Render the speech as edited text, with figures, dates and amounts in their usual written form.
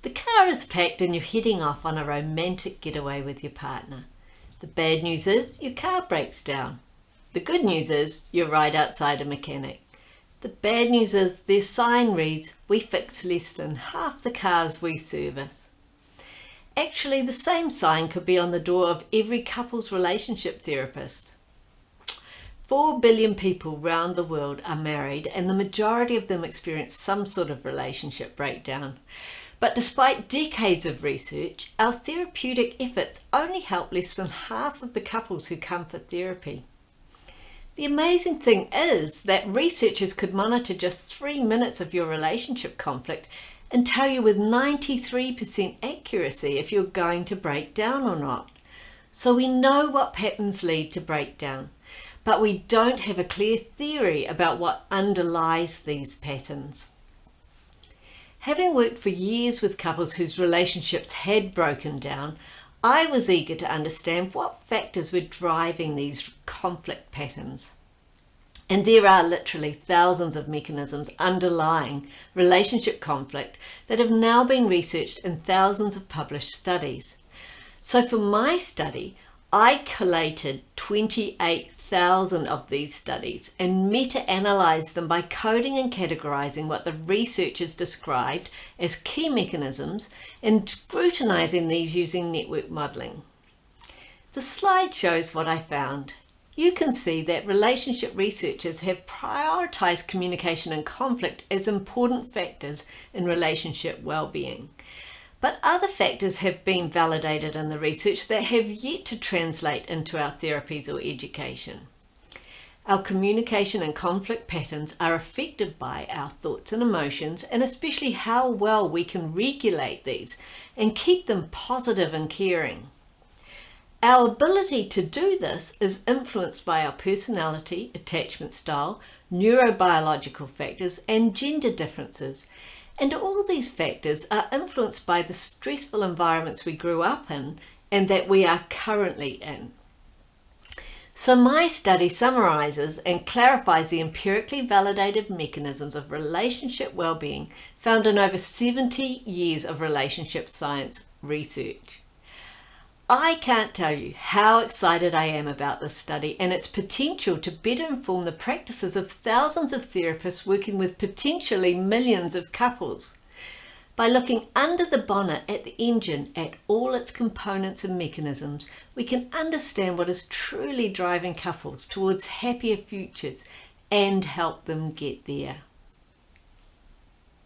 The car is packed and you're heading off on a romantic getaway with your partner. The bad news is your car breaks down. The good news is you're right outside a mechanic. The bad news is their sign reads, "We fix less than half the cars we service." Actually, the same sign could be on the door of every couple's relationship therapist. 4 billion people round the world are married, and the majority of them experience some sort of relationship breakdown. But despite decades of research, our therapeutic efforts only help less than half of the couples who come for therapy. The amazing thing is that researchers could monitor just 3 minutes of your relationship conflict and tell you with 93% accuracy if you're going to break down or not. So we know what patterns lead to breakdown, but we don't have a clear theory about what underlies these patterns. Having worked for years with couples whose relationships had broken down, I was eager to understand what factors were driving these conflict patterns. And there are literally thousands of mechanisms underlying relationship conflict that have now been researched in thousands of published studies. So for my study, I collated 28,000 of these studies and meta-analysed them by coding and categorising what the researchers described as key mechanisms and scrutinising these using network modelling. The slide shows what I found. You can see that relationship researchers have prioritised communication and conflict as important factors in relationship well-being. But other factors have been validated in the research that have yet to translate into our therapies or education. Our communication and conflict patterns are affected by our thoughts and emotions, and especially how well we can regulate these and keep them positive and caring. Our ability to do this is influenced by our personality, attachment style, neurobiological factors, and gender differences. And all these factors are influenced by the stressful environments we grew up in and that we are currently in. So my study summarises and clarifies the empirically validated mechanisms of relationship well-being found in over 70 years of relationship science research. I can't tell you how excited I am about this study and its potential to better inform the practices of thousands of therapists working with potentially millions of couples. By looking under the bonnet at the engine at all its components and mechanisms, we can understand what is truly driving couples towards happier futures and help them get there.